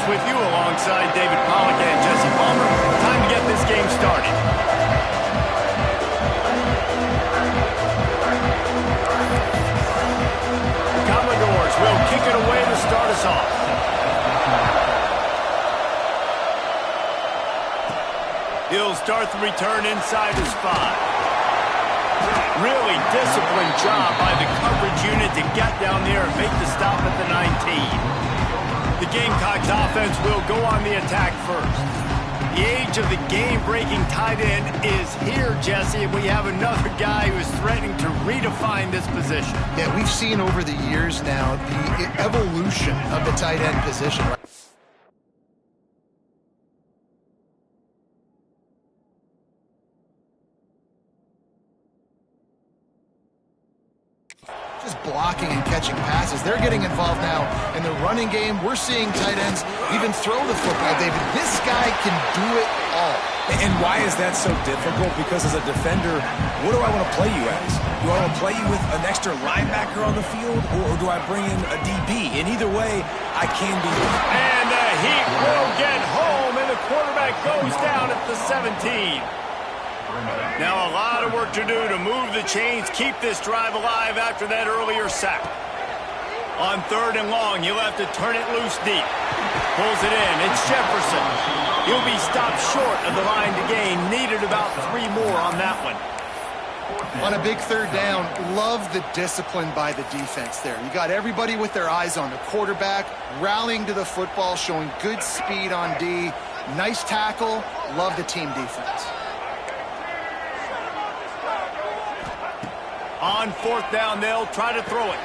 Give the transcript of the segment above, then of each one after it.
with you alongside David Pollack and Jesse Palmer. Time to get this game started. The Commodores will kick it away to start us off. He'll start the return inside his 5. Really disciplined job by the coverage unit to get down there and make the stop at the 19. The Gamecocks offense will go on the attack first. The age of the game-breaking tight end is here, Jesse, and we have another guy who is threatening to redefine this position. Yeah, we've seen over the years now the evolution of the tight end position. Just blocking and catching passes. They're getting involved now in the running game. We're seeing tight ends even throw the football, David. This guy can do it all. And why is that so difficult? Because as a defender, what do I want to play you as? Do I want to play you with an extra linebacker on the field, or do I bring in a DB? In either way, I can be. And the Heat will get home, and the quarterback goes down at the 17. Now a lot of work to do to move the chains, keep this drive alive after that earlier sack. On 3rd and long, he'll have to turn it loose deep. Pulls it in. It's Jefferson. He'll be stopped short of the line to gain. Needed about 3 more on that one. On a big 3rd down, love the discipline by the defense there. You got everybody with their eyes on the quarterback, rallying to the football, showing good speed on D. Nice tackle. Love the team defense. On 4th down, they'll try to throw it.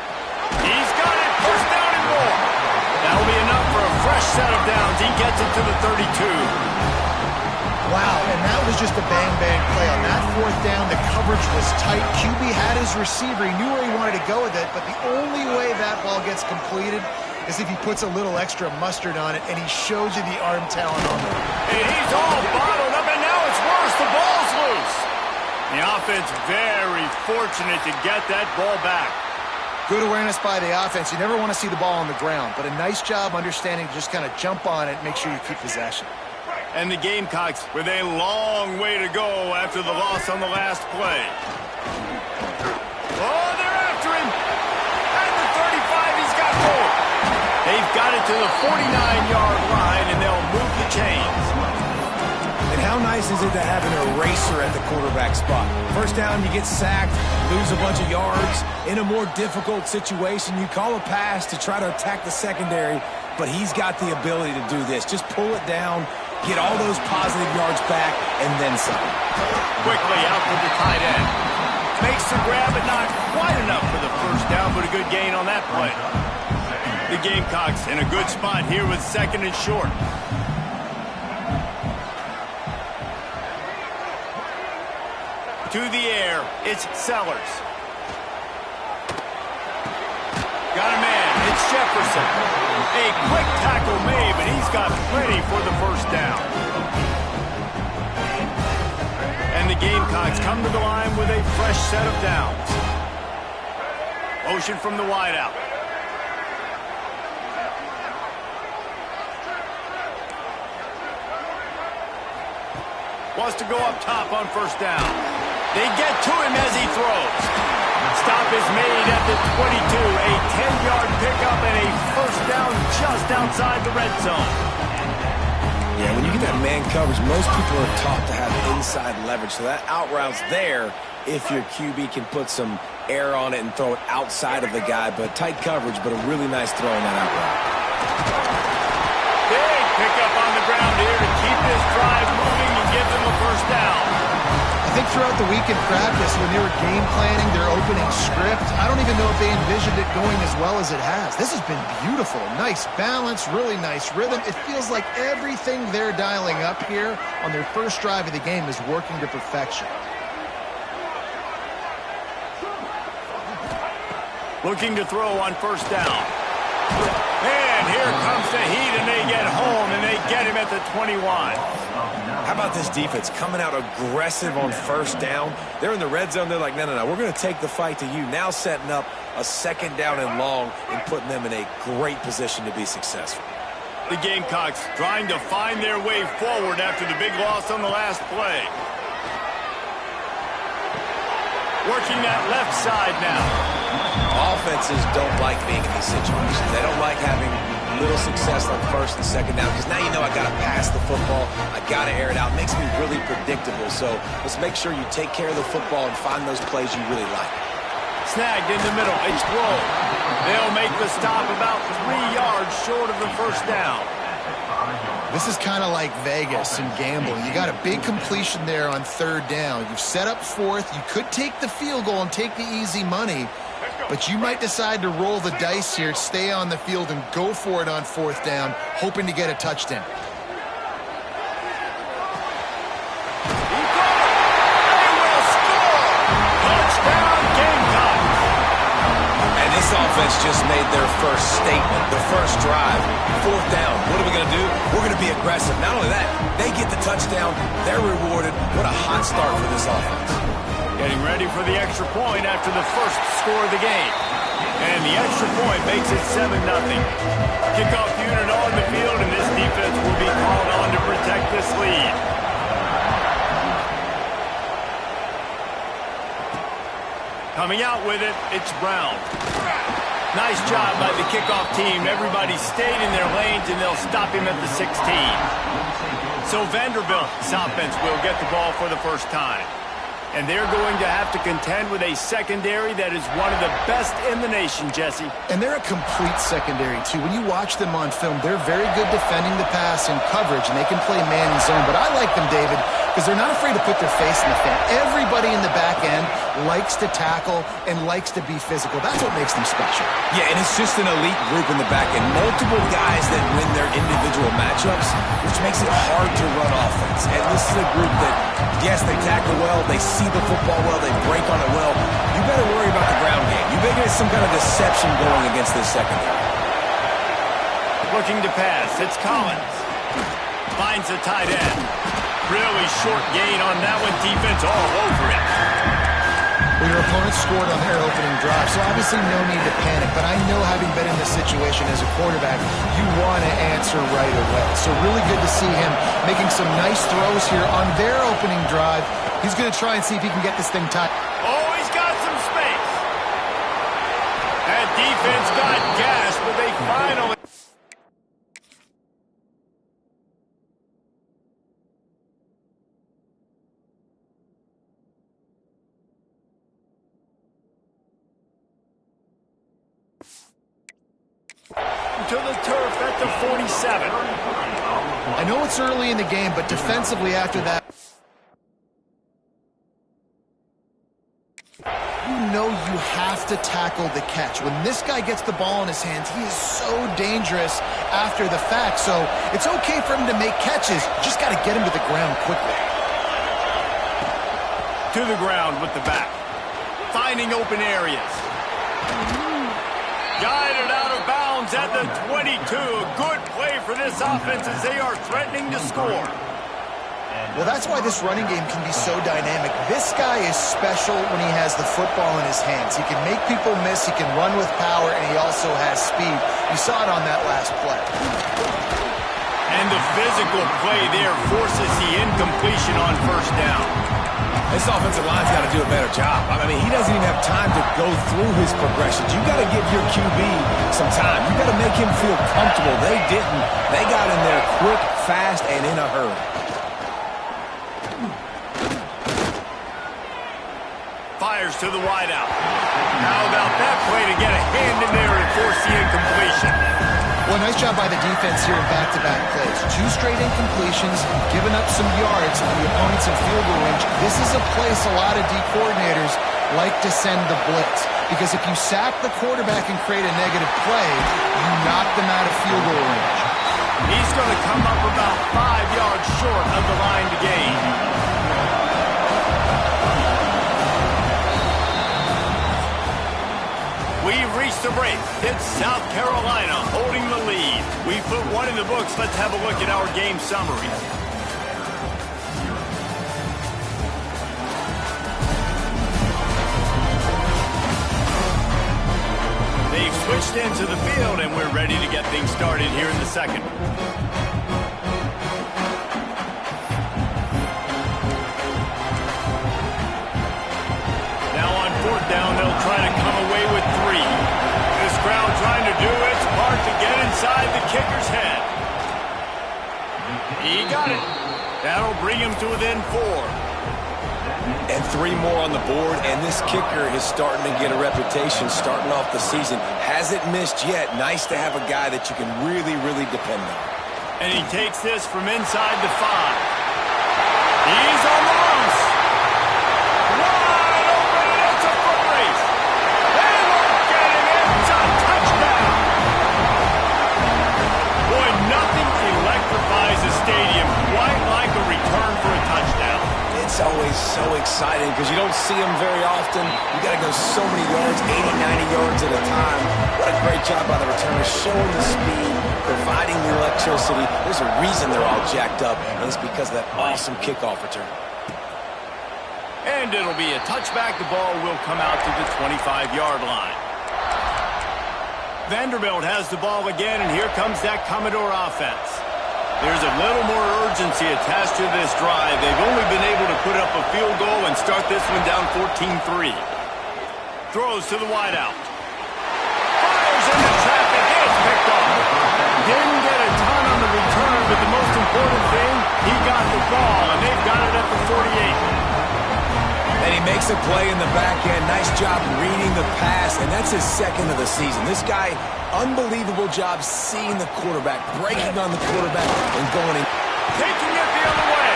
He's got it. 1st down and more. That'll be enough for a fresh set of downs. He gets it to the 32. Wow, and that was just a bang-bang play. On that 4th down, the coverage was tight. QB had his receiver. He knew where he wanted to go with it, but the only way that ball gets completed is if he puts a little extra mustard on it, and he shows you the arm talent on it. And he's all bottled up, and now it's worse. The ball's loose. The offense very fortunate to get that ball back. Good awareness by the offense. You never want to see the ball on the ground, but a nice job understanding to just kind of jump on it and make sure you keep possession. And the Gamecocks with a long way to go after the loss on the last play. Oh, they're after him. At the 35, he's got 4. They've got it to the 49-yard line, and they'll move the chains. And how nice is it to have an eraser at the quarterback spot? 1st down, you get sacked, lose a bunch of yards. In a more difficult situation, you call a pass to try to attack the secondary, but he's got the ability to do this. Just pull it down, get all those positive yards back, and then some. Quickly out to the tight end. Makes the grab, but not quite enough for the 1st down, but a good gain on that play. The Gamecocks in a good spot here with 2nd and short. To the air, it's Sellers. Got a man, it's Jefferson. A quick tackle made, but he's got plenty for the 1st down. And the Gamecocks come to the line with a fresh set of downs. Motion from the wideout. Wants to go up top on 1st down. They get to him as he throws. Stop is made at the 22. A 10-yard pickup and a 1st down just outside the red zone. Yeah, when you get that man coverage, most people are taught to have inside leverage. So that out route's there if your QB can put some air on it and throw it outside of the guy. But tight coverage, but a really nice throw in that out route. Big pickup on the ground here to keep this drive moving and give them a 1st down. I think throughout the week in practice, when they were game planning their opening script, I don't even know if they envisioned it going as well as it has. This has been beautiful. Nice balance, really nice rhythm. It feels like everything they're dialing up here on their 1st drive of the game is working to perfection. Looking to throw on 1st down. And here comes the Heat, and they get home, and they get him at the 21. How about this defense coming out aggressive on 1st down? They're in the red zone. They're like, no, we're going to take the fight to you. Now setting up a 2nd down and long and putting them in a great position to be successful. The Gamecocks trying to find their way forward after the big loss on the last play. Working that left side now. Offenses don't like being in these situations. They don't like having little success on first and second down because now you know I got to pass the football. I got to air it out. It makes me really predictable. So let's make sure you take care of the football and find those plays you really like. Snagged in the middle. It's rolled. They'll make the stop about 3 yards short of the first down. This is kind of like Vegas and gambling. You got a big completion there on third down. You've set up fourth. You could take the field goal and take the easy money, but you might decide to roll the dice here, stay on the field, and go for it on fourth down, hoping to get a touchdown. Offense just made their first statement, the first drive. Fourth down. What are we going to do? We're going to be aggressive. Not only that, they get the touchdown. They're rewarded. What a hot start for this offense. Getting ready for the extra point after the first score of the game. And the extra point makes it 7-0. Kickoff unit on the field, and this defense will be called on to protect this lead. Coming out with it, it's Brown. Nice job by the kickoff team. Everybody stayed in their lanes, and they'll stop him at the 16. So Vanderbilt's offense will get the ball for the first time. And they're going to have to contend with a secondary that is one of the best in the nation, Jesse. And they're a complete secondary, too. When you watch them on film, they're very good defending the pass and coverage, and they can play man and zone. But I like them, David, because they're not afraid to put their face in the fan. Everybody in the back end likes to tackle and likes to be physical. That's what makes them special. Yeah, and it's just an elite group in the back end. Multiple guys that win their individual matchups, which makes it hard to run offense. And this is a group that, yes, they tackle well, they see the football well, they break on it well. You better worry about the ground game. You better get some kind of deception going against this secondary. Looking to pass, it's Collins. Finds the tight end. Really short gain on that one. Defense all over it. Well, your opponent scored on their opening drive, so obviously no need to panic. But I know, having been in this situation as a quarterback, you want to answer right away. So really good to see him making some nice throws here on their opening drive. He's going to try and see if he can get this thing tight. Oh, he's got some space. That defense got gashed, but they finally... to the turf at the 47. I know it's early in the game, but defensively after that, you know you have to tackle the catch. When this guy gets the ball in his hands, he is so dangerous after the fact. So it's okay for him to make catches. You just got to get him to the ground quickly. To the ground with the back. Finding open areas. Guided out of bounds at the 22. Good play for this offense as they are threatening to score. Well, that's why this running game can be so dynamic. This guy is special when he has the football in his hands. He can make people miss, he can run with power, and he also has speed. You saw it on that last play. And the physical play there forces the incompletion on first down. This offensive line's got to do a better job. I mean, he doesn't even have time to go through his progressions. You got to give your QB some time. You got to make him feel comfortable. They didn't. They got in there quick, fast, and in a hurry. Fires to the wideout. How about that play to get a hand in there and force the incompletion? Well, nice job by the defense here in back-to-back plays. 2 straight incompletions, giving up some yards to the opponents in field goal range. This is a place a lot of D coordinators like to send the blitz, because if you sack the quarterback and create a negative play, you knock them out of field goal range. He's going to come up about 5 yards short of the line to gain. We've reached the break. It's South Carolina holding the lead. We put one in the books. Let's have a look at our game summary. They've switched into the field, and we're ready to get things started here in the second. Now on fourth down, they'll try to come away with 3. This crowd trying to do its part to get inside the kicker's head. He got it. That'll bring him to within 4. And 3 more on the board, and this kicker is starting to get a reputation starting off the season. Hasn't missed yet. Nice to have a guy that you can really, really depend on. And he takes this from inside the 5. He's on the loose. Wide open, and it's a foot race. They won't get him. It's a touchdown. Boy, nothing electrifies a stadium quite like a return for a touchdown. It's always so exciting because you don't see them very often. You got to go so many yards, 80, 90 yards at a time. What a great job by the returner, showing the speed, providing the electricity. There's a reason they're all jacked up, and it's because of that awesome kickoff return. And it'll be a touchback. The ball will come out to the 25-yard line. Vanderbilt has the ball again, and here comes that Commodore offense. There's a little more urgency attached to this drive. They've only been able to put up a field goal and start this one down 14-3. Throws to the wideout. Fires into traffic. It's picked off. Didn't get a ton on the return, but the most important thing, he got the ball, and they've got it at the 48. And he makes a play in the back end. Nice job reading the pass, and that's his second of the season. This guy, unbelievable job seeing the quarterback, breaking on the quarterback, and going in. Taking it the other way.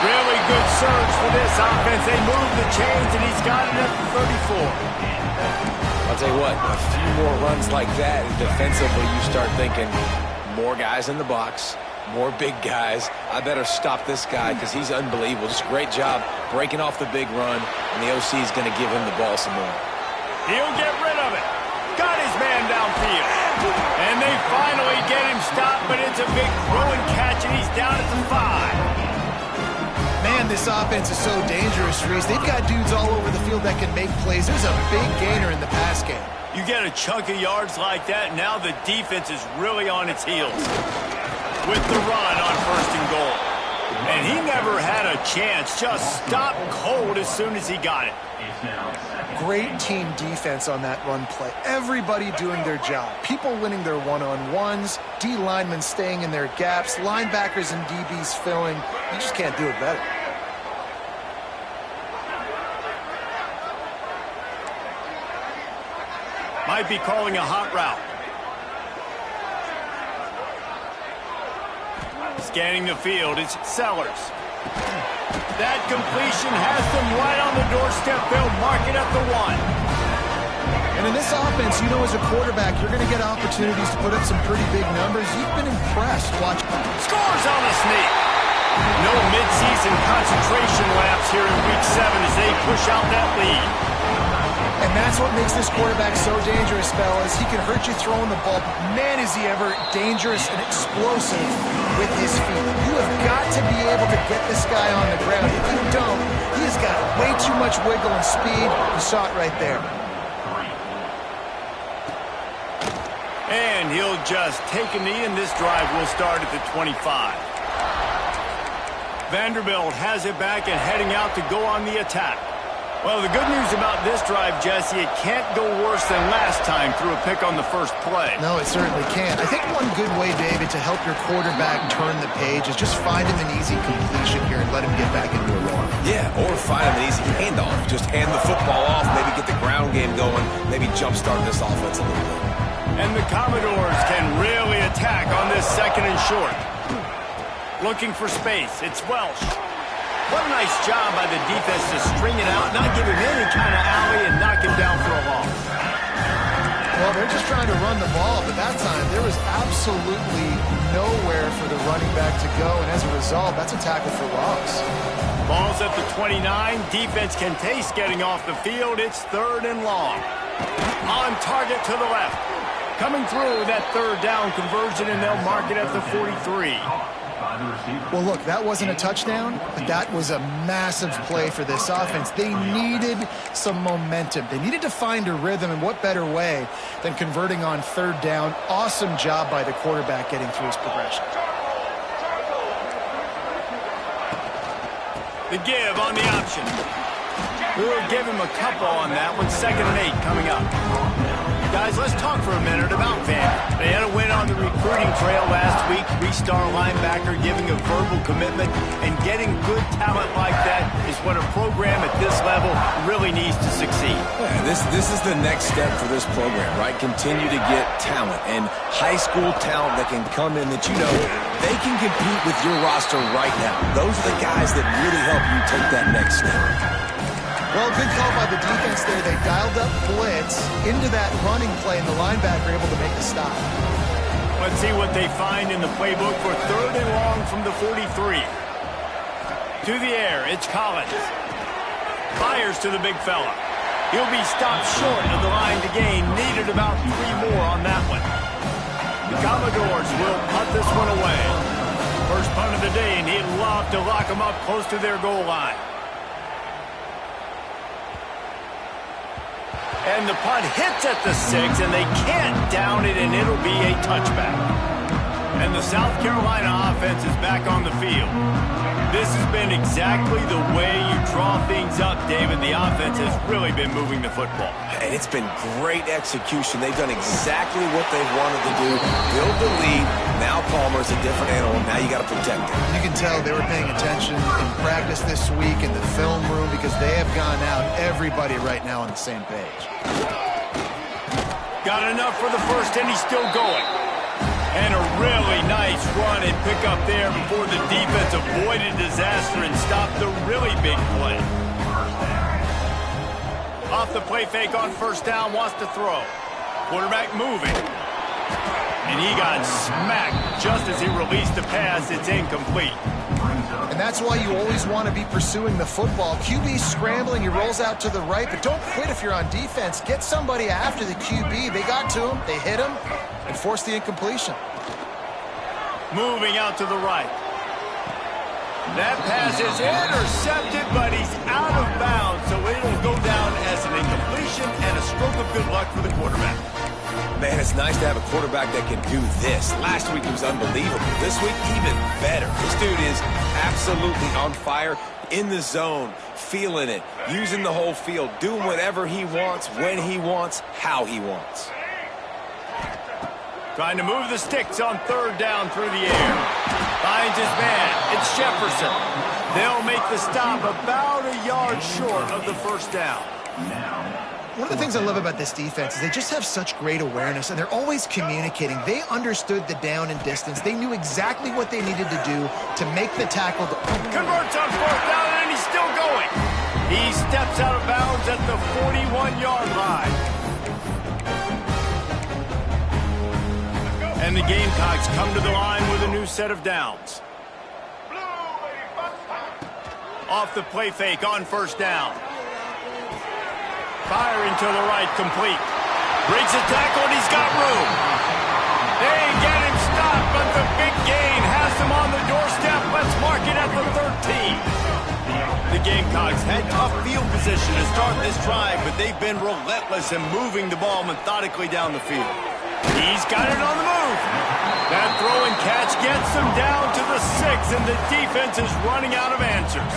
Really good surge for this offense. They move the chains, and he's got it at the 34. I'll tell you what, a few more runs like that, and defensively you start thinking, more guys in the box, more big guys. I better stop this guy because he's unbelievable. Just a great job breaking off the big run, and the OC is going to give him the ball some more. He'll get rid of it. Got his man downfield. And they finally get him stopped, but it's a big throw and catch, and he's down at the 5. Man, this offense is so dangerous, Reese. They've got dudes all over the field that can make plays. There's a big gainer in the pass game. You get a chunk of yards like that, now the defense is really on its heels. With the run on 1st and goal. And he never had a chance. Just stopped cold as soon as he got it. Great team defense on that run play. Everybody doing their job. People winning their one-on-ones, D linemen staying in their gaps, linebackers and DBs filling. You just can't do it better. Might be calling a hot route. Scanning the field, it's Sellers. That completion has them right on the doorstep. They'll mark it at the 1. And in this offense, you know, as a quarterback, you're going to get opportunities to put up some pretty big numbers. You've been impressed watching. Scores on the sneak. No midseason concentration lapse here in Week 7 as they push out that lead. And that's what makes this quarterback so dangerous, fellas. He can hurt you throwing the ball, but man, is he ever dangerous and explosive with his feet. You have got to be able to get this guy on the ground. If you don't, he has got way too much wiggle and speed. You saw it right there. And he'll just take a knee, and this drive will start at the 25. Vanderbilt has it back and heading out to go on the attack. Well, the good news about this drive, Jesse, it can't go worse than last time through a pick on the first play. No, it certainly can't. I think one good way, David, to help your quarterback turn the page is just find him an easy completion here and let him get back into a run. Yeah, or find him an easy handoff. Just hand the football off, maybe get the ground game going, maybe jumpstart this offense a little bit. And the Commodores can really attack on this 2nd and short. Looking for space, it's Welsh. What a nice job by the defense to string it out, not give him any kind of alley, and knock him down for a loss. Well, they're just trying to run the ball, but that time there was absolutely nowhere for the running back to go, and as a result, that's a tackle for loss. Ball's at the 29. Defense can taste getting off the field. It's 3rd and long. On target to the left. Coming through that 3rd down conversion, and they'll mark it at the 43. Well, look, that wasn't a touchdown, but that was a massive play for this offense. They needed some momentum. They needed to find a rhythm, and what better way than converting on third down. Awesome job by the quarterback getting through his progression. The give on the option. We'll give him a couple on that one. 2nd and 8 coming up. Guys, let's talk for a minute about Van. They had a win on the recruiting trail last week. 3-star linebacker giving a verbal commitment, and getting good talent like that is what a program at this level really needs to succeed. Yeah, this is the next step for this program, right? Continue to get talent, and high school talent that can come in that they can compete with your roster right now. Those are the guys that really help you take that next step. Well, good call by the defense there. They dialed up blitz into that running play, and the linebacker able to make the stop. Let's see what they find in the playbook for 3rd and long from the 43. To the air, it's Collins. Fires to the big fella. He'll be stopped short of the line to gain. Needed about 3 more on that one. The Commodores will punt this one away. First punt of the day, and he'd love to lock them up close to their goal line. And the punt hits at the 6, and they can't down it, and it'll be a touchback. And the South Carolina offense is back on the field. This has been exactly the way you draw things up, David. The offense has really been moving the football. And it's been great execution. They've done exactly what they've wanted to do. Build the lead. Now Palmer's a different animal. Now you got to protect him. You can tell they were paying attention in practice this week in the film room, because they have gone out, everybody right now on the same page. Got enough for the first, and he's still going. And a really nice run and pick up there before the defense avoided disaster and stopped the really big play. Off the play fake on 1st down, wants to throw. Quarterback moving. And he got smacked just as he released the pass. It's incomplete. And that's why you always want to be pursuing the football. QB scrambling, he rolls out to the right, but don't quit if you're on defense. Get somebody after the QB. They got to him, they hit him, and forced the incompletion. Moving out to the right. That pass is intercepted, but he's out of bounds, so it'll go down as an incompletion and a stroke of good luck for the quarterback. Man, it's nice to have a quarterback that can do this. Last week he was unbelievable. This week, even better. This dude is absolutely on fire, in the zone, feeling it, using the whole field, doing whatever he wants, when he wants, how he wants. Trying to move the sticks on 3rd down through the air. Finds his man. It's Jefferson. They'll make the stop about a yard short of the 1st down. One of the things I love about this defense is they just have such great awareness, and they're always communicating. They understood the down and distance. They knew exactly what they needed to do to make the tackle. Converts on 4th down, and he's still going. He steps out of bounds at the 41-yard line. And the Gamecocks come to the line with a new set of downs. Off the play fake on 1st down. Firing to the right, complete. Breaks a tackle, and he's got room. They get him stopped, but the big gain has him on the doorstep. Let's mark it at the 13. The Gamecocks had tough field position to start this drive, but they've been relentless in moving the ball methodically down the field. He's got it on the move. That throw and catch gets him down to the 6, and the defense is running out of answers.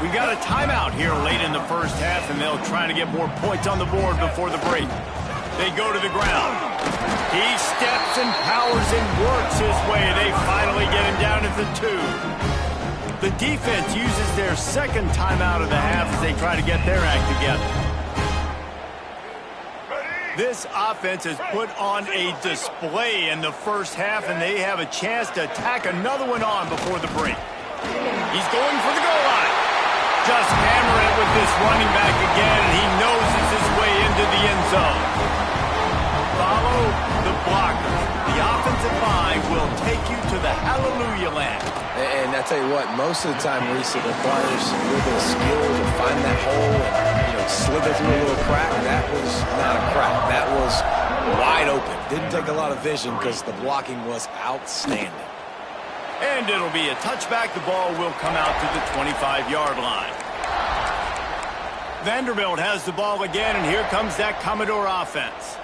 We got a timeout here late in the 1st half, and they'll try to get more points on the board before the break. They go to the ground. He steps and powers and works his way. They finally get him down at the 2. The defense uses their 2nd timeout of the half as they try to get their act together. This offense has put on a display in the 1st half, and they have a chance to tack another one on before the break. He's going for the goal line. Just hammer it with this running back again, and he noses his way into the end zone. Follow the blockers. The offensive line will take you to the hallelujah land. And I tell you what, most of the time, Reese, it requires a little bit of skill to find that hole and slither through a little crack. That was not a crack. That was wide open. Didn't take a lot of vision because the blocking was outstanding. And it'll be a touchback. The ball will come out to the 25-yard line. Vanderbilt has the ball again, and here comes that Commodore offense.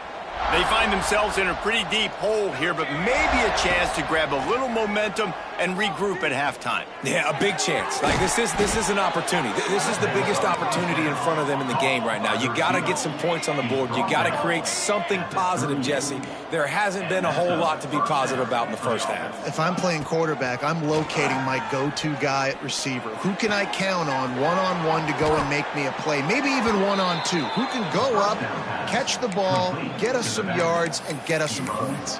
They find themselves in a pretty deep hole here, but maybe a chance to grab a little momentum and regroup at halftime. Yeah, a big chance. Like this is an opportunity. This is the biggest opportunity in front of them in the game right now. You got to get some points on the board. You got to create something positive, Jesse. There hasn't been a whole lot to be positive about in the first half. If I'm playing quarterback, I'm locating my go-to guy at receiver. Who can I count on one-on-one to go and make me a play? Maybe even one-on-two. Who can go up, catch the ball, get us some yards, and get us some points?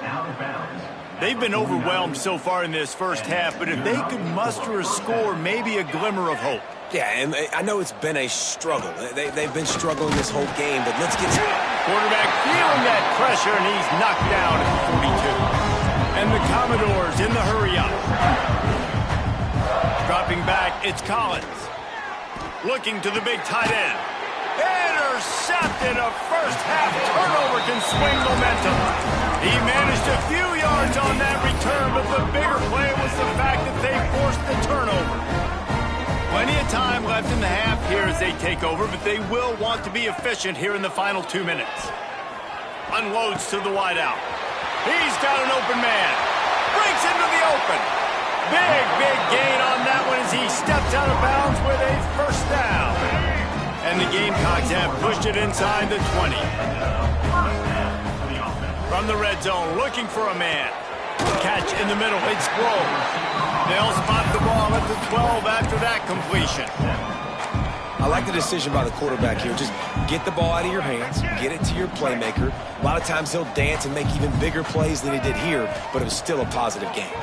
They've been overwhelmed so far in this first half, but if they could muster a score, maybe a glimmer of hope. Yeah, and I know it's been a struggle. They've been struggling this whole game, but let's get started. Quarterback feeling that pressure, and he's knocked down at the 42. And the Commodores in the hurry-up. Dropping back, it's Collins. Looking to the big tight end. Intercepted. A first-half turnover can swing momentum. He managed a few yards on that return, but the bigger play was the fact that they forced the turnover. Plenty of time left in the half here as they take over, but they will want to be efficient here in the final 2 minutes. Unloads to the wideout. He's got an open man. Breaks into the open. Big gain on that one as he steps out of bounds with a first down. And the Gamecocks have pushed it inside the 20. From the red zone, looking for a man. Catch in the middle, it's Grove. They'll spot the ball at the 12 after that completion. I like the decision by the quarterback here. Just get the ball out of your hands, get it to your playmaker. A lot of times he'll dance and make even bigger plays than he did here, but it was still a positive game.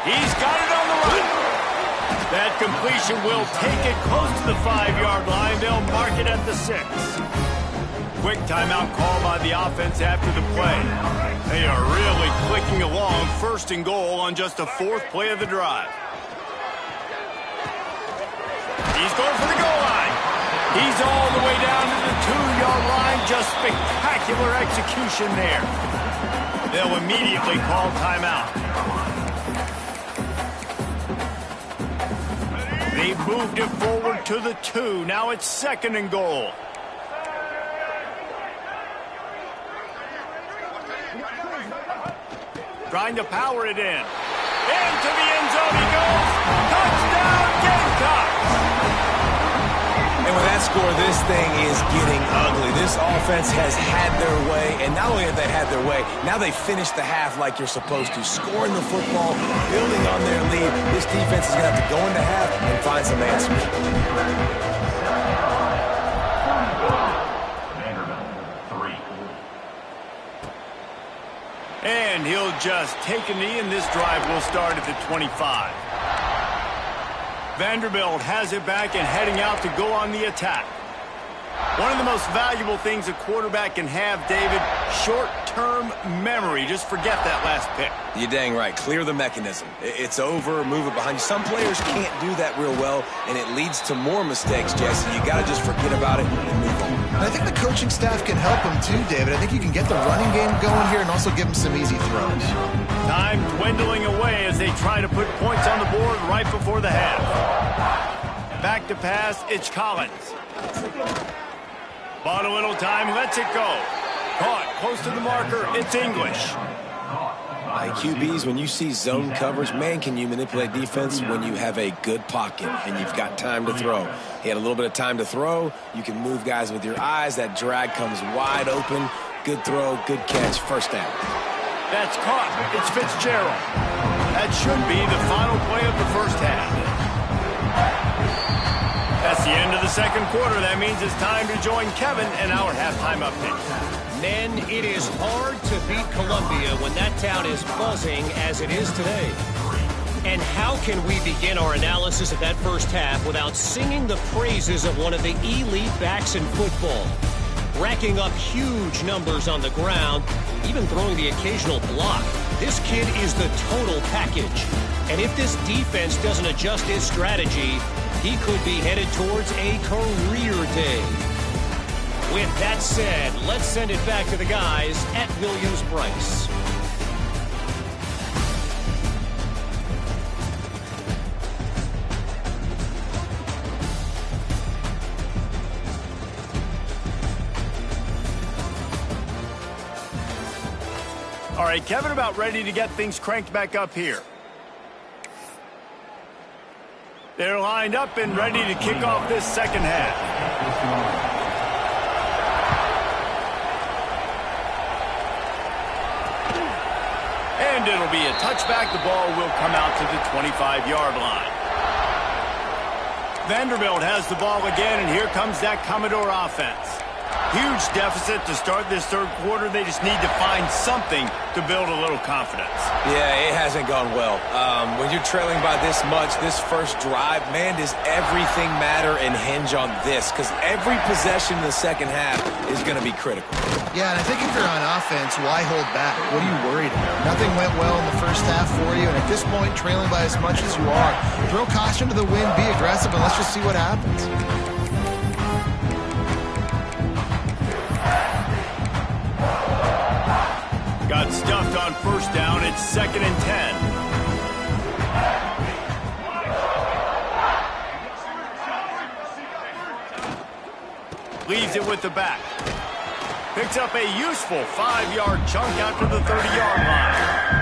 He's got it on the run. That completion will take it close to the 5-yard line. They'll mark it at the 6. Quick timeout call by the offense after the play. They are really clicking along. First and goal on just the 4th play of the drive. He's going for the goal line. He's all the way down to the 2-yard line. Just spectacular execution there. They'll immediately call timeout. They moved it forward to the 2. Now it's 2nd and goal. Trying to power it in. Into the end zone he goes. Touchdown, Gamecocks! And with that score, this thing is getting ugly. This offense has had their way, and not only have they had their way, now they finished the half like you're supposed to, scoring the football, building on their lead. This defense is going to have to go into half and find some answers. And he'll just take a knee, and this drive will start at the 25. Vanderbilt has it back and heading out to go on the attack. One of the most valuable things a quarterback can have, David, short-term memory. Just forget that last pick. You're dang right. Clear the mechanism. It's over, move it behind you. Some players can't do that real well, and it leads to more mistakes, Jesse. You got to just forget about it and move on. And I think the coaching staff can help him too, David. I think you can get the running game going here and also give him some easy throws. Time dwindling away as they try to put points on the board right before the half. Back to pass, it's Collins. Bought a little time, lets it go. Caught close to the marker, it's English. QBs, when you see zone coverage, man, can you manipulate defense when you have a good pocket and you've got time to throw. He had a little bit of time to throw. You can move guys with your eyes. That drag comes wide open. Good throw, good catch, first down. That's caught. It's Fitzgerald. That should be the final play of the first half. That's the end of the second quarter. That means it's time to join Kevin in our halftime update. Men, it is hard to beat Columbia when that town is buzzing as it is today. And how can we begin our analysis of that first half without singing the praises of one of the elite backs in football? Racking up huge numbers on the ground, even throwing the occasional block. This kid is the total package. And if this defense doesn't adjust his strategy, he could be headed towards a career day. With that said, let's send it back to the guys at Williams-Brice. right, Kevin, about ready to get things cranked back up here. They're lined up and ready to kick off this second half. And it'll be a touchback. The ball will come out to the 25-yard line. Vanderbilt has the ball again, and here comes that Commodore offense. Huge deficit to start this third quarter. They just need to find something to build a little confidence. Yeah, it hasn't gone well. When you're trailing by this much, this first drive, man, does everything matter and hinge on this? Because every possession in the second half is going to be critical. Yeah, and I think if you're on offense, why hold back? What are you worried about? Nothing went well in the first half for you, and at this point, trailing by as much as you are, throw caution to the wind, be aggressive, and let's just see what happens. Got stuffed on first down. It's 2nd and 10. Leaves it with the back. Picks up a useful 5-yard chunk out to the 30-yard line.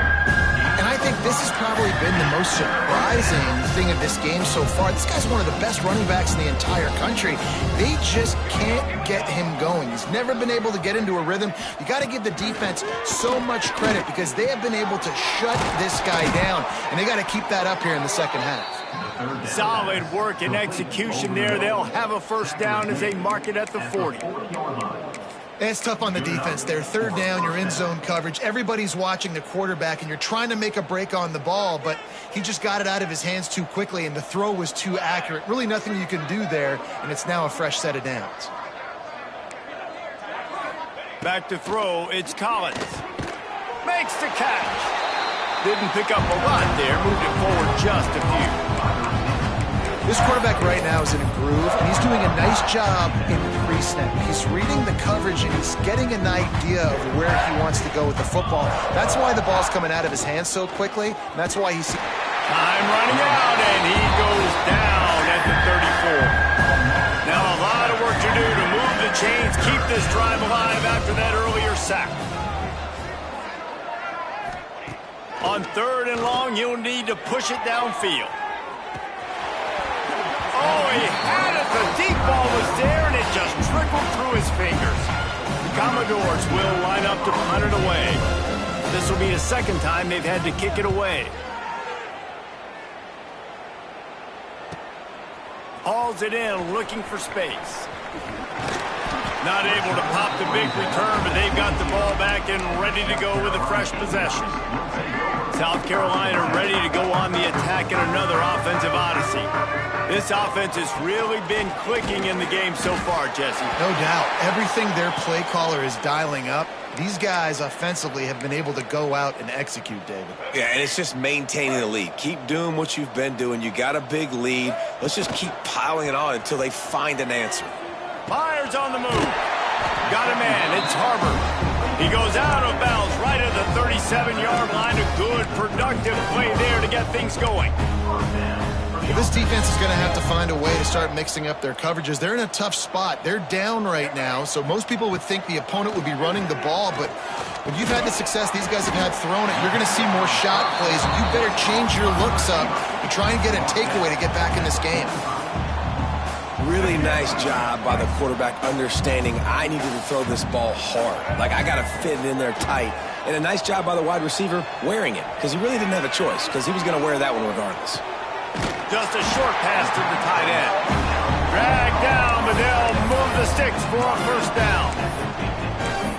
And I think this has probably been the most surprising thing of this game so far. This guy's one of the best running backs in the entire country. They just can't get him going. He's never been able to get into a rhythm. You got to give the defense so much credit because they have been able to shut this guy down, and they got to keep that up here in the second half. Solid work and execution there. They'll have a first down as they mark it at the 40. It's tough on the defense there. Third down, you're in zone coverage. Everybody's watching the quarterback, and you're trying to make a break on the ball, but he just got it out of his hands too quickly, and the throw was too accurate. Really nothing you can do there, and it's now a fresh set of downs. Back to throw, it's Collins. Makes the catch. Didn't pick up a lot there, moved it forward just a few. This quarterback right now is in a groove, and he's doing a nice job in pre-snap. He's reading the coverage, and he's getting an idea of where he wants to go with the football. That's why the ball's coming out of his hands so quickly, and that's why he's... Time running out, and he goes down at the 34. Now a lot of work to do to move the chains, keep this drive alive after that earlier sack. On 3rd and long, you'll need to push it downfield. Oh, he had it. The deep ball was there, and it just trickled through his fingers. The Commodores will line up to punt it away. This will be the second time they've had to kick it away. Hauls it in, looking for space. Not able to pop the big return, but they've got the ball back and ready to go with a fresh possession. South Carolina ready to go on the attack in another offensive odyssey. This offense has really been clicking in the game so far, Jesse. No doubt. Everything their play caller is dialing up, these guys offensively have been able to go out and execute, David. Yeah, and it's just maintaining the lead. Keep doing what you've been doing. You got a big lead. Let's just keep piling it on until they find an answer. Myers on the move. Got a man. It's Harbor. He goes out of bounds right at the 37-yard line. A good, productive play there to get things going. Well, this defense is going to have to find a way to start mixing up their coverages. They're in a tough spot. They're down right now, so most people would think the opponent would be running the ball, but when you've had the success these guys have had throwing it, you're going to see more shot plays. You better change your looks up and try and get a takeaway to get back in this game. Really nice job by the quarterback understanding I needed to throw this ball hard. Like, I got to fit it in there tight. And a nice job by the wide receiver wearing it, because he really didn't have a choice, because he was going to wear that one regardless. Just a short pass to the tight end. Dragged down, but they'll move the sticks for a first down.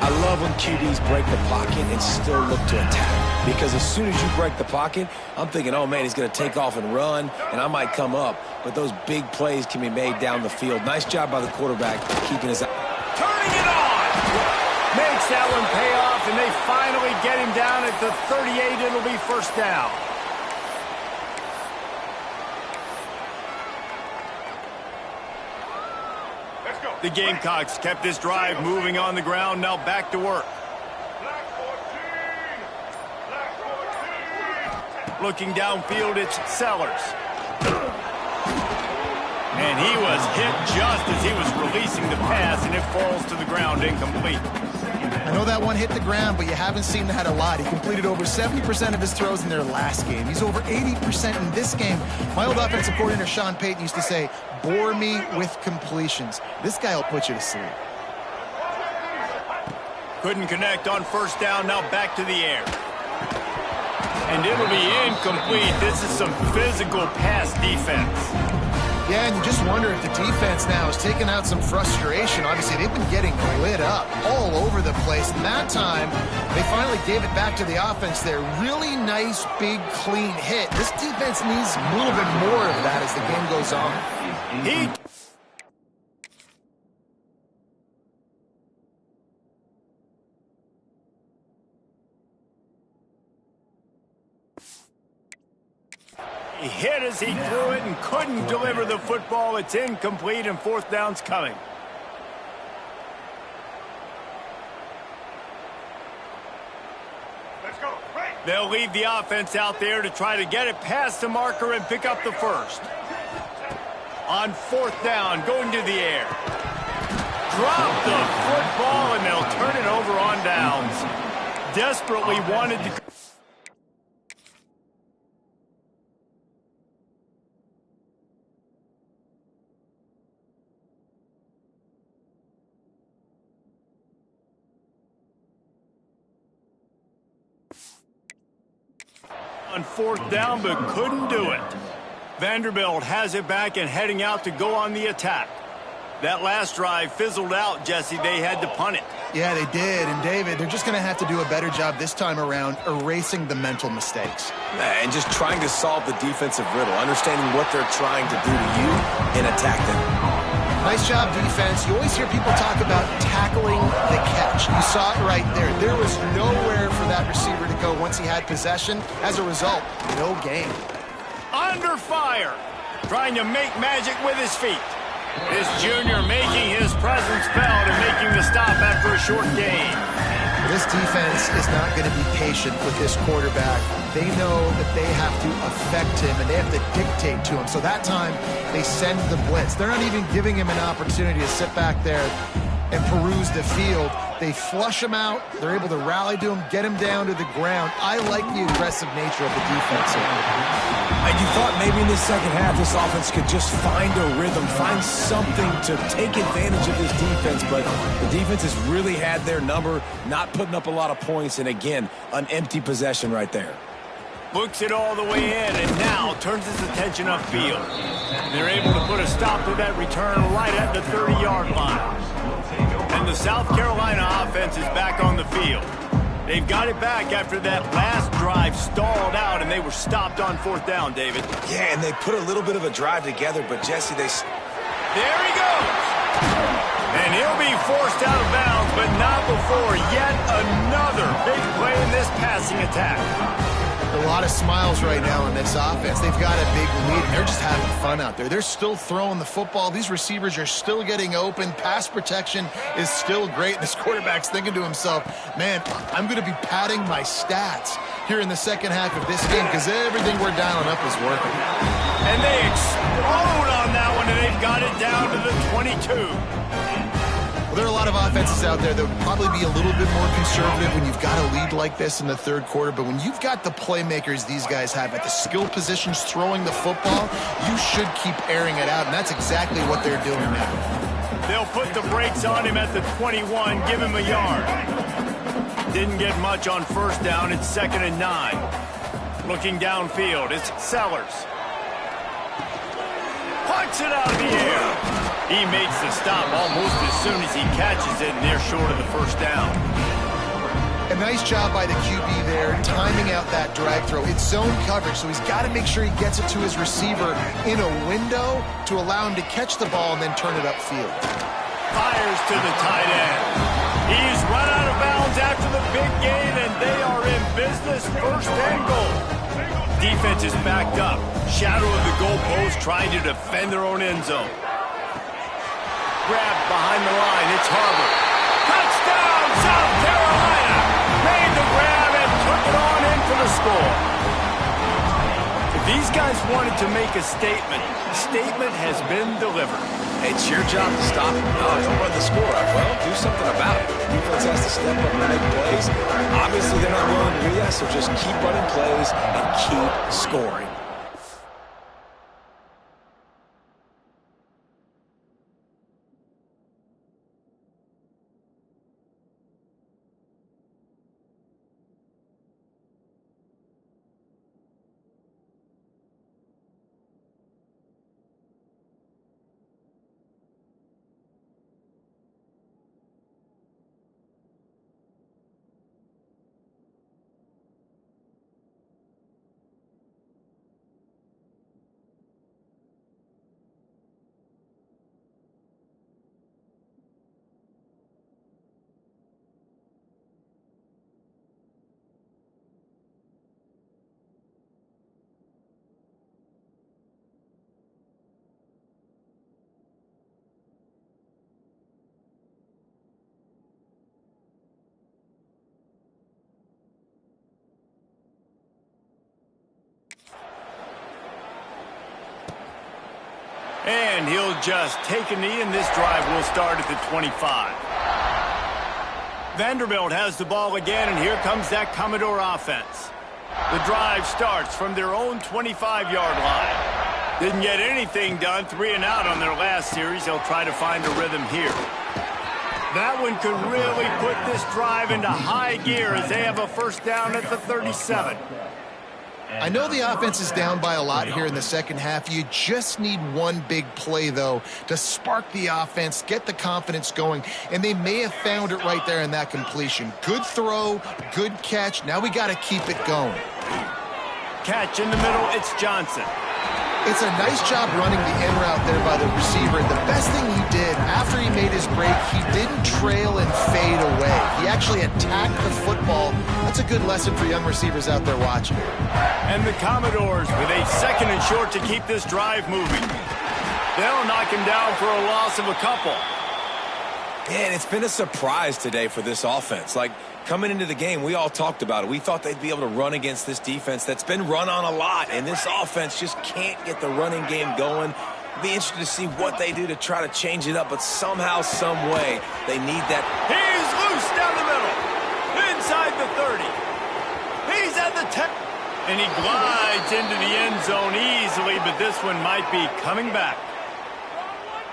I love when QBs break the pocket and still look to attack. Because as soon as you break the pocket, I'm thinking, oh, man, he's going to take off and run, and I might come up. But those big plays can be made down the field. Nice job by the quarterback keeping his eye. Turning it on! Makes that one pay off, and they finally get him down at the 38. It'll be first down. The Gamecocks kept this drive moving on the ground, now back to work. Looking downfield, it's Sellers. And he was hit just as he was releasing the pass, and it falls to the ground incomplete. I know that one hit the ground, but you haven't seen that a lot. He completed over 70% of his throws in their last game. He's over 80% in this game. My old offensive coordinator, Sean Payton, used to say, bore me with completions. This guy will put you to sleep. Couldn't connect on first down, now back to the air. And it'll be incomplete. This is some physical pass defense. Yeah, and you just wonder if the defense now is taking out some frustration. Obviously, they've been getting lit up all over the place. And that time, they finally gave it back to the offense there. Really nice, big, clean hit. This defense needs a little bit more of that as the game goes on. He hit as he threw it and couldn't deliver the football. It's incomplete and fourth down's coming. Let's go. Right. They'll leave the offense out there to try to get it past the marker and pick up the first. On fourth down, going to the air. Drop the football and they'll turn it over on downs. Desperately wanted to... on fourth down, but couldn't do it. Vanderbilt has it back and heading out to go on the attack. That last drive fizzled out, Jesse. They had to punt it. Yeah, they did. And, David, they're just going to have to do a better job this time around erasing the mental mistakes. And just trying to solve the defensive riddle, understanding what they're trying to do to you and attack them. Nice job, defense. You always hear people talk about tackling the catch. You saw it right there. There was nowhere for that receiver to go once he had possession. As a result, no gain. Under fire, trying to make magic with his feet. This junior making his presence felt and making the stop after a short gain. This defense is not going to be patient with this quarterback. They know that they have to affect him and they have to dictate to him. So that time, they send the blitz. They're not even giving him an opportunity to sit back there and peruse the field. They flush him out. They're able to rally to him, get him down to the ground. I like the aggressive nature of the defense here. And you thought maybe in the second half this offense could just find a rhythm, find something to take advantage of this defense, but the defense has really had their number, not putting up a lot of points, and again, an empty possession right there. Books it all the way in and now turns his attention upfield. They're able to put a stop to that return right at the 30-yard line. And the South Carolina offense is back on the field. They've got it back after that last drive stalled out, and they were stopped on fourth down, David. Yeah, and they put a little bit of a drive together, but Jesse, There he goes! And he'll be forced out of bounds, but not before yet another big play in this passing attack. A lot of smiles right now in this offense. They've got a big lead, and they're just having fun out there. They're still throwing the football. These receivers are still getting open. Pass protection is still great. This quarterback's thinking to himself, man, I'm going to be padding my stats here in the second half of this game because everything we're dialing up is working. And they explode on that one, and they've got it down to the 22. Well, there are a lot of offenses out there that would probably be a little bit more conservative when you've got a lead like this in the third quarter. But when you've got the playmakers these guys have at the skill positions throwing the football, you should keep airing it out. And that's exactly what they're doing now. They'll put the brakes on him at the 21, give him a yard. Didn't get much on first down. It's 2nd and 9. Looking downfield, it's Sellers. Punts it out of the air. He makes the stop almost as soon as he catches it, and they're short of the first down. A nice job by the QB there, timing out that drag throw. It's zone coverage, so he's got to make sure he gets it to his receiver in a window to allow him to catch the ball and then turn it upfield. Fires to the tight end. He's run out of bounds after the big gain, and they are in business, 1st and goal. Defense is backed up. Shadow of the goalpost trying to defend their own end zone. Grab behind the line. It's Harvard. Touchdown, South Carolina! Made the grab and took it on in for the score. If these guys wanted to make a statement, the statement has been delivered. It's your job to stop him. No, don't run the score up. Well, do something about it. Defense has to step up and make plays. Obviously, they're not willing to do that, so just keep running plays and keep scoring. And he'll just take a knee, and this drive will start at the 25. Vanderbilt has the ball again, and here comes that Commodore offense. The drive starts from their own 25-yard line. Didn't get anything done, 3 and out on their last series. They'll try to find a rhythm here. That one could really put this drive into high gear as they have a first down at the 37. I know the offense is down by a lot here in the second half. You just need one big play, though, to spark the offense, get the confidence going, and they may have found it right there in that completion. Good throw, good catch. Now we got to keep it going. Catch in the middle, it's Johnson. It's a nice job running the in route there by the receiver. And the best thing he did after he made his break, he didn't trail and fade away. He actually attacked the football. That's a good lesson for young receivers out there watching. And the Commodores with a second and short to keep this drive moving. They'll knock him down for a loss of a couple. And it's been a surprise today for this offense. Like, coming into the game, we all talked about it. We thought they'd be able to run against this defense that's been run on a lot, and this offense just can't get the running game going. Be interested to see what they do to try to change it up, but somehow, some way, they need that. He's loose down the middle, inside the 30. He's at the 10, and he glides into the end zone easily, but this one might be coming back.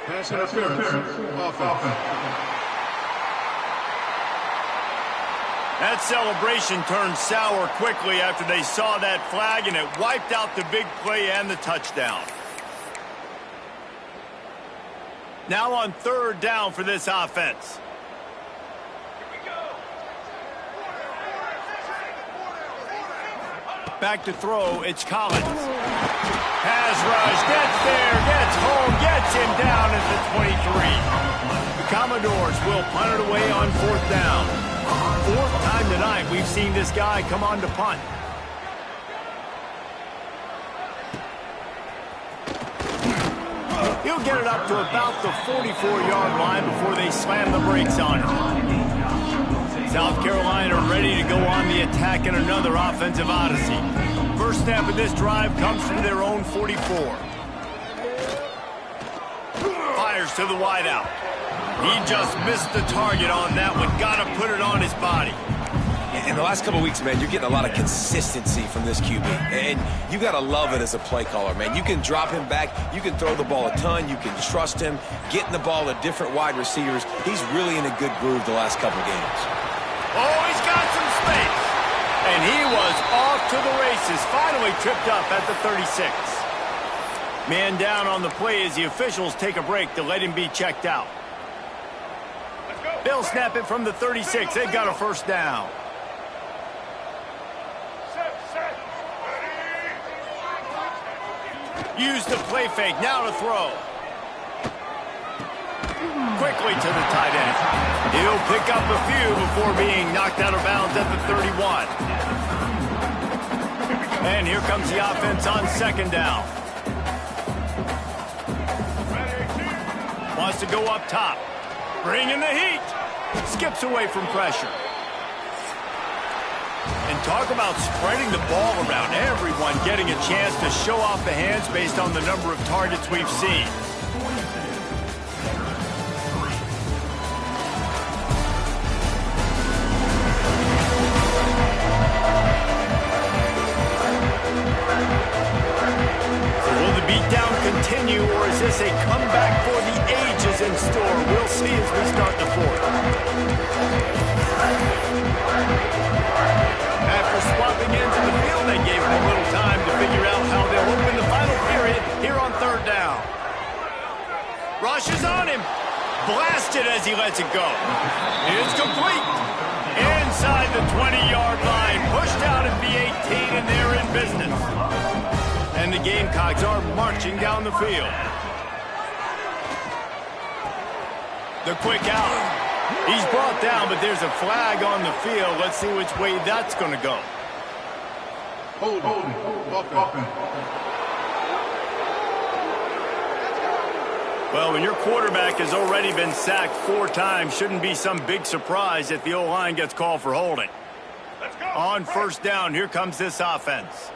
Pass interference. Offense. That celebration turned sour quickly after they saw that flag, and it wiped out the big play and the touchdown. Now on third down for this offense. Back to throw, it's Collins. Pass rush, gets there, gets home, gets him down at the 23. The Commodores will punt it away on fourth down. Fourth time tonight we've seen this guy come on to punt. He'll get it up to about the 44-yard line before they slam the brakes on him. South Carolina ready to go on the attack in another offensive odyssey. First snap of this drive comes from their own 44. Fires to the wideout. He just missed the target on that one. Got to put it on his body. In the last couple of weeks, man, you're getting a lot of consistency from this QB. And you got to love it as a play caller, man. You can drop him back. You can throw the ball a ton. You can trust him. Getting the ball to different wide receivers. He's really in a good groove the last couple games. Oh, he's got some space. And he was off to the races. Finally tripped up at the 36. Man down on the play as the officials take a break to let him be checked out. They'll snap it from the 36. They've got a first down. Use the play fake. Now to throw. Quickly to the tight end. He'll pick up a few before being knocked out of bounds at the 31. And here comes the offense on second down. Wants to go up top. Bring in the heat. Skips away from pressure. And talk about spreading the ball around. Everyone getting a chance to show off the hands based on the number of targets we've seen. quickly as we start the fourth. After swapping ends in the field, they gave him a little time to figure out how they'll open the final period here on third down. Rushes on him. Blasted as he lets it go. It's complete. Inside the 20-yard line. Pushed out at the 18, and they're in business. And the Gamecocks are marching down the field. The quick out. He's brought down, but there's a flag on the field. Let's see which way that's going to go. Hold. Well, when your quarterback has already been sacked 4 times, shouldn't be some big surprise if the O-line gets called for holding. Let's go. On first down, here comes this offense.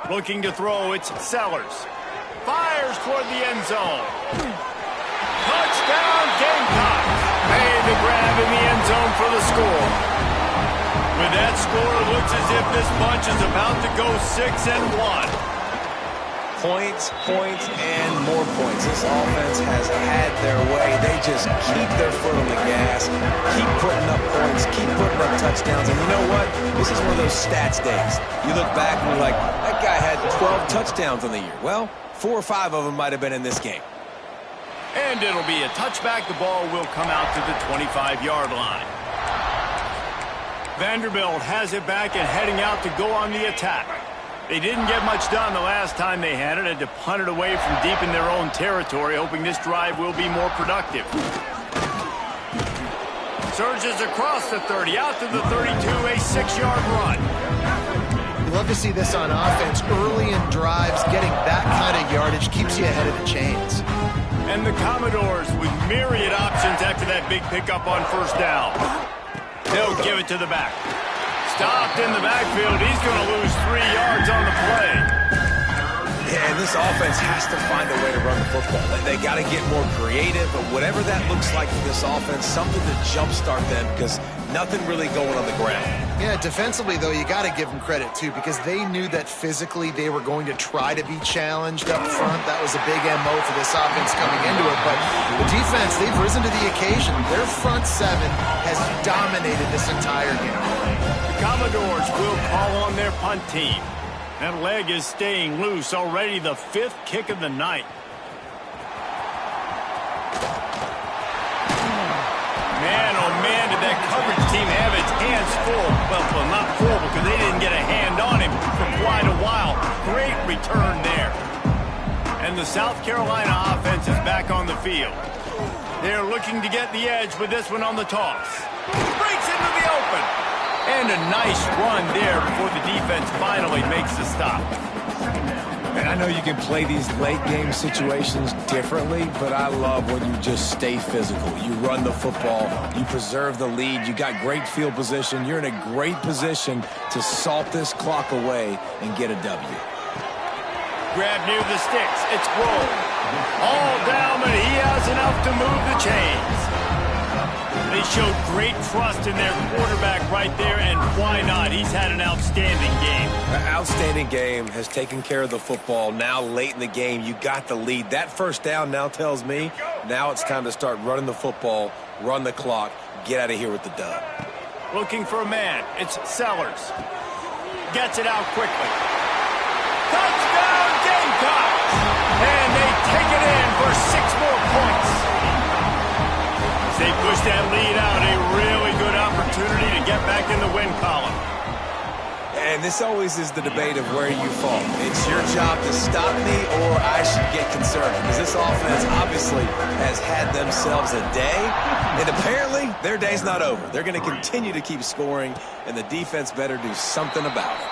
Looking to throw, it's Sellers. Fires toward the end zone. Touchdown, Gamecocks. Made the grab in the end zone for the score. With that score, it looks as if this bunch is about to go 6-1. Points, and more points. This offense has had their way. They just keep their foot on the gas, keep putting up points, keep putting up touchdowns. And you know what? This is one of those stats days. You look back and you're like, that guy had 12 touchdowns on the year. Well, 4 or 5 of them might have been in this game. And it'll be a touchback. The ball will come out to the 25-yard line. Vanderbilt has it back and heading out to go on the attack. They didn't get much done the last time they had it. Had to punt it away from deep in their own territory, hoping this drive will be more productive. Surges across the 30, out to the 32, a 6-yard run. You love to see this on offense. Early in drives, getting that kind of yardage keeps you ahead of the chains. And the Commodores with myriad options after that big pickup on first down. They'll give it to the back. Stopped in the backfield. He's going to lose 3 yards on the play. Yeah, and this offense has to find a way to run the football. They got to get more creative, but whatever that looks like for this offense, something to jumpstart them because nothing really going on the ground. Yeah, defensively, though, you got to give them credit, too, because they knew that physically they were going to try to be challenged up front. That was a big MO for this offense coming into it. But the defense, they've risen to the occasion. Their front 7 has dominated this entire game. The Commodores will call on their punt team. That leg is staying loose. Already the 5th kick of the night. Man, oh man, did that coverage team have its hands full. Well, not full because they didn't get a hand on him for quite a while. Great return there. And the South Carolina offense is back on the field. They're looking to get the edge with this one on the toss. Breaks into the open. And a nice run there before the defense finally makes the stop. And I know you can play these late game situations differently, but I love when you just stay physical. You run the football, you preserve the lead, you got great field position, you're in a great position to salt this clock away and get a W. Grab near the sticks, it's Grove. All down, but he has enough to move the chains. They showed great trust in their quarterback right there, and why not? He's had an outstanding game. An outstanding game, has taken care of the football. Now late in the game, you got the lead. That first down now tells me now it's time to start running the football, run the clock, get out of here with the dub. Looking for a man. It's Sellers. Gets it out quickly. Touchdown, Gamecocks! And they take it in for 6 more points. They push that lead out, a really good opportunity to get back in the win column. And this always is the debate of where you fall. It's your job to stop me or I should get concerned. Because this offense obviously has had themselves a day. And apparently their day's not over. They're going to continue to keep scoring. And the defense better do something about it.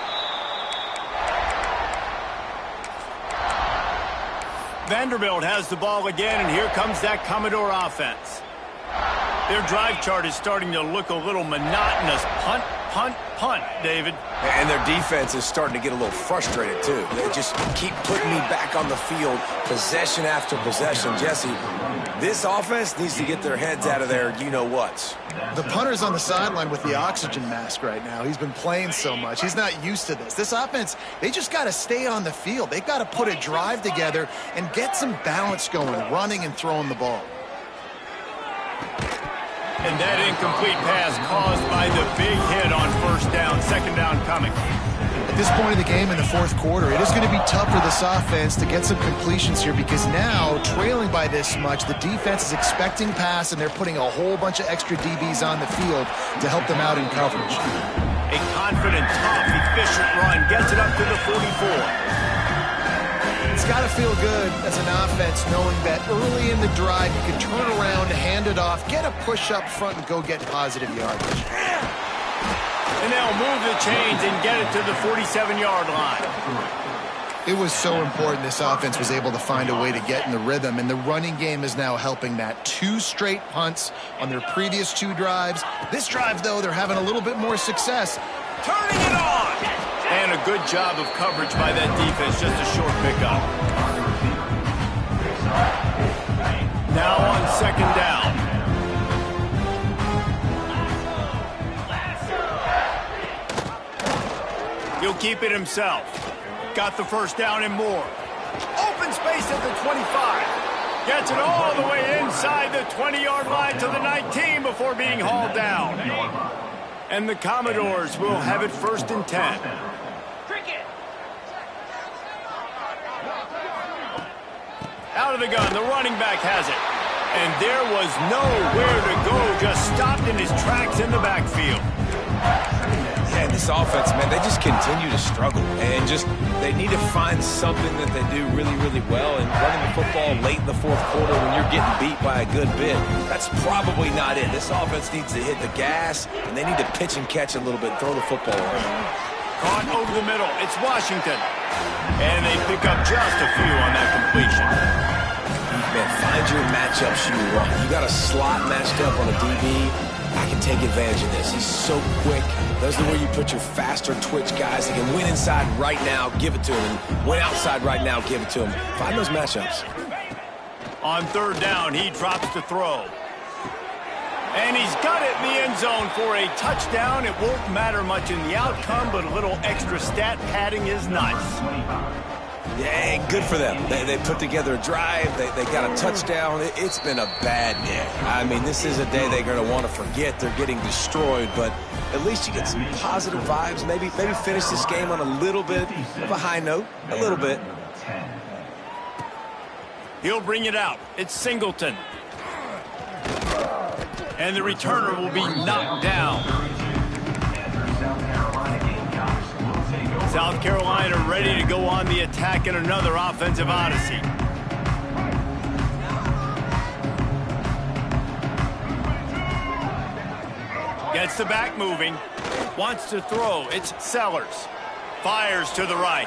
Vanderbilt has the ball again, and here comes that Commodore offense. Their drive chart is starting to look a little monotonous. Punt, punt, punt, David. And their defense is starting to get a little frustrated, too. They just keep putting me back on the field, possession after possession. Jesse, this offense needs to get their heads out of their you-know-whats. The punter's on the sideline with the oxygen mask right now. He's been playing so much. He's not used to this. This offense, they just got to stay on the field. They've got to put a drive together and get some balance going, running and throwing the ball. And that incomplete pass caused by the big hit on first down. Second down coming. At this point of the game in the fourth quarter, it is going to be tough for this offense to get some completions here because now, trailing by this much, the defense is expecting pass, and they're putting a whole bunch of extra DBs on the field to help them out in coverage. A confident, tough, efficient run gets it up to the 44. It's got to feel good as an offense knowing that early in the drive you can turn around, hand it off, get a push up front, and go get positive yardage. And they'll move the chains and get it to the 47-yard line. It was so important this offense was able to find a way to get in the rhythm, and the running game is now helping that. 2 straight punts on their previous 2 drives. This drive, though, they're having a little bit more success. Turning it on! And a good job of coverage by that defense, just a short pickup. Now on second down. He'll keep it himself. Got the first down and more. Open space at the 25. Gets it all the way inside the 20-yard line to the 19 before being hauled down. And the Commodores will have it first and 10. Out of the gun, the running back has it. And there was nowhere to go, just stopped in his tracks in the backfield. Yeah, this offense, man, they just continue to struggle. And they need to find something that they do really, really well. And running the football late in the fourth quarter when you're getting beat by a good bit, that's probably not it. This offense needs to hit the gas, and they need to pitch and catch a little bit and throw the football around. Caught over the middle. It's Washington. And they pick up just a few on that completion. Man, find your matchups you want. You got a slot matched up on a DB. I can take advantage of this. He's so quick. Those are where you put your faster twitch guys that can win inside right now, give it to him. And win outside right now, give it to him. Find those matchups. On third down, he drops to throw. And he's got it in the end zone for a touchdown. It won't matter much in the outcome, but a little extra stat padding is nice. Yeah, good for them. They put together a drive. They got a touchdown. It's been a bad day. I mean, this is a day they're going to want to forget. They're getting destroyed, but at least you get some positive vibes. Maybe finish this game on a little bit of a high note. A little bit. He'll bring it out. It's Singleton. And the returner will be knocked down. South Carolina ready to go on the attack in another offensive odyssey. Gets the back moving. Wants to throw. It's Sellers. Fires to the right.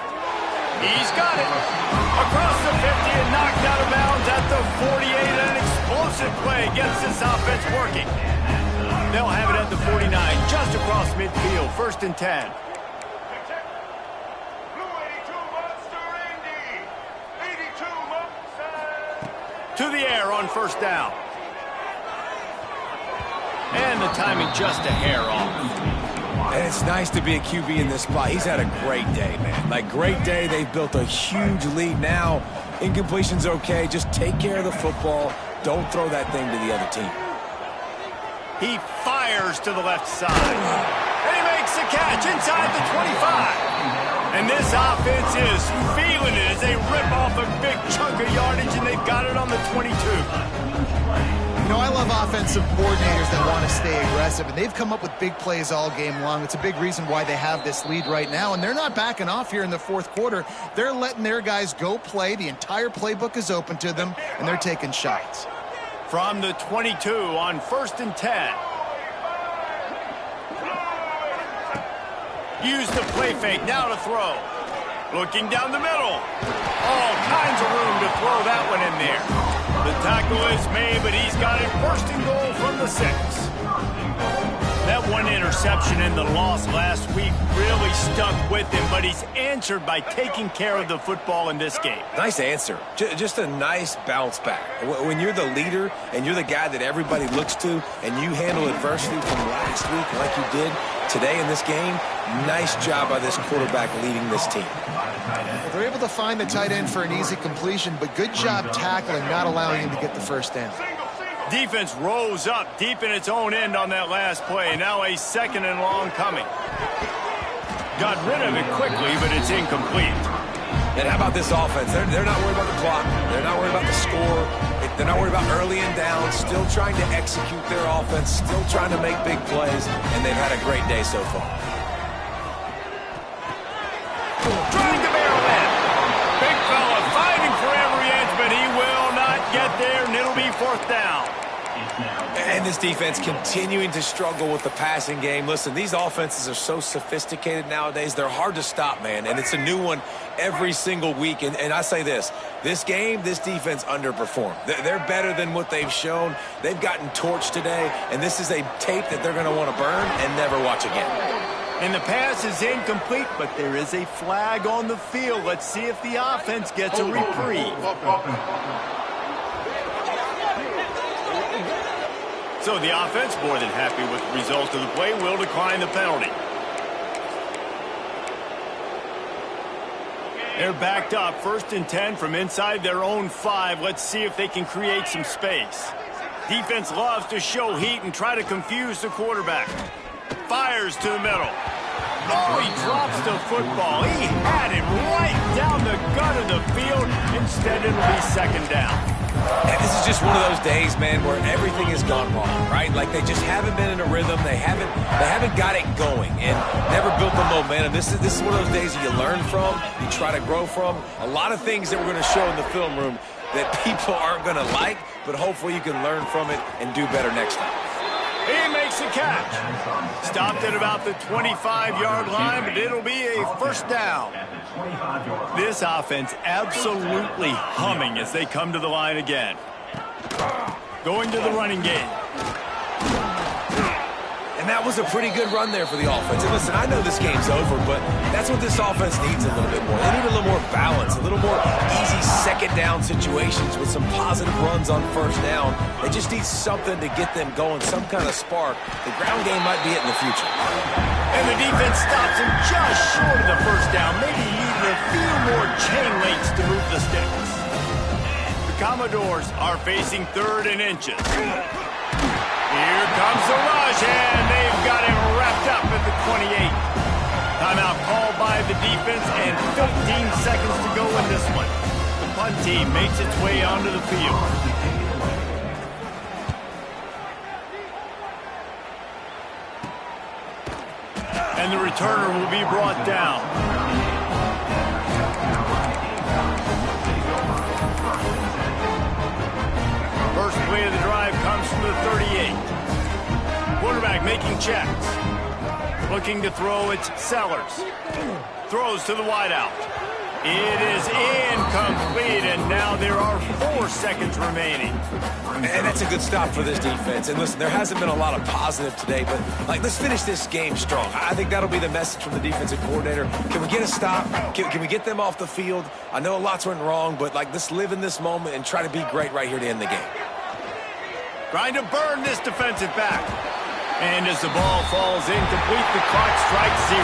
He's got it. Across the 50 and knocked out of bounds at the 48. An explosive play gets this offense working. They'll have it at the 49, just across midfield. First and 10. To the air on first down. And the timing just a hair off. And it's nice to be a QB in this spot. He's had a great day, man. Like, great day. They've built a huge lead now. Incompletion's okay. Just take care of the football. Don't throw that thing to the other team. He fires to the left side. And he makes the catch inside the 25. And this offense is feeling it as they rip off a big chunk of yardage, and they've got it on the 22. You know, I love offensive coordinators that want to stay aggressive, and they've come up with big plays all game long. It's a big reason why they have this lead right now, and they're not backing off here in the fourth quarter. They're letting their guys go play. The entire playbook is open to them, and they're taking shots. From the 22 on first and 10. Use the play fake, now to throw. Looking down the middle. All kinds of room to throw that one in there. The tackle is made, but he's got it first and goal from on the 6. That one interception and the loss last week really stuck with him, but he's answered by taking care of the football in this game. Nice answer. Just a nice bounce back. When you're the leader and you're the guy that everybody looks to and you handle adversity from last week like you did today in this game, nice job by this quarterback leading this team. They're able to find the tight end for an easy completion, but good job tackling, not allowing him to get the first down. Defense rose up deep in its own end on that last play. Now a 2nd and long coming. Got rid of it quickly, but it's incomplete. And how about this offense? They're not worried about the clock. They're not worried about the score. They're not worried about early and down. Still trying to execute their offense. Still trying to make big plays. And they've had a great day so far. Trying to barrel in. Big fella fighting for every inch, but he will not get there, and it'll be 4th down. And this defense continuing to struggle with the passing game. Listen, these offenses are so sophisticated nowadays. They're hard to stop, man. And it's a new one every single week. And I say this game, this defense underperformed. They're better than what they've shown. They've gotten torched today. And this is a tape that they're going to want to burn and never watch again. And the pass is incomplete, but there is a flag on the field. Let's see if the offense gets a reprieve. So the offense, more than happy with the result of the play, will decline the penalty. They're backed up, 1st and 10 from inside their own 5. Let's see if they can create some space. Defense loves to show heat and try to confuse the quarterback. Fires to the middle. Oh, he drops the football. He had it right down the gut of the field. Instead, it'll be 2nd down. And this is just one of those days, man, where everything has gone wrong, right? Like they just haven't been in a rhythm. They haven't got it going and never built the momentum. This is one of those days that you learn from, you try to grow from. A lot of things that we're going to show in the film room that people aren't going to like, but hopefully you can learn from it and do better next time. He makes a catch. Stopped at about the 25-yard line, but it'll be a 1st down. This offense absolutely humming as they come to the line again. Going to the running game. And that was a pretty good run there for the offense. And listen, I know this game's over, but that's what this offense needs a little bit more. They need a little more balance, a little more easy 2nd down situations with some positive runs on 1st down. They just need something to get them going, some kind of spark. The ground game might be it in the future. And the defense stops him just short of the 1st down. Maybe he needed a few more chain links to move the sticks. The Commodores are facing 3rd and inches. Here comes the rush, and they've got him wrapped up at the 28. Timeout called by the defense, and 15 seconds to go in this one. The punt team makes its way onto the field. And the returner will be brought down. First play of the drive comes from the 38. Quarterback making checks. Looking to throw, it's Sellers. Throws to the wideout. It is incomplete, and now there are 4 seconds remaining. And that's a good stop for this defense. And listen, there hasn't been a lot of positive today, but let's finish this game strong. I think that'll be the message from the defensive coordinator. Can we get a stop? Can we get them off the field? I know lots went wrong, but let's live in this moment and try to be great right here to end the game. Trying to burn this defensive back. And as the ball falls incomplete, the clock strikes 0.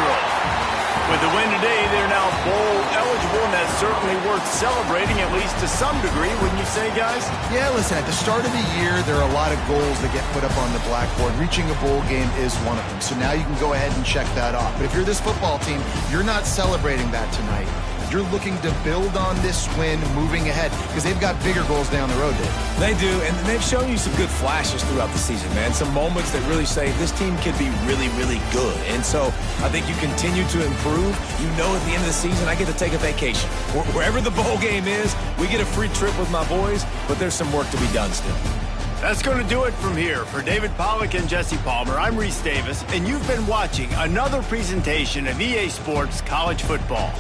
With the win today, they're now bowl eligible, and that's certainly worth celebrating, at least to some degree, wouldn't you say, guys? Yeah, listen, at the start of the year, there are a lot of goals that get put up on the blackboard. Reaching a bowl game is one of them. So now you can go ahead and check that off. But if you're this football team, you're not celebrating that tonight. You're looking to build on this win moving ahead because they've got bigger goals down the road, Dave. They do, and they've shown you some good flashes throughout the season, man. Some moments that really say this team could be really, really good. And so I think you continue to improve. You know at the end of the season, I get to take a vacation. Wherever the bowl game is, we get a free trip with my boys, but there's some work to be done still. That's going to do it from here. For David Pollack and Jesse Palmer, I'm Reese Davis, and you've been watching another presentation of EA Sports College Football.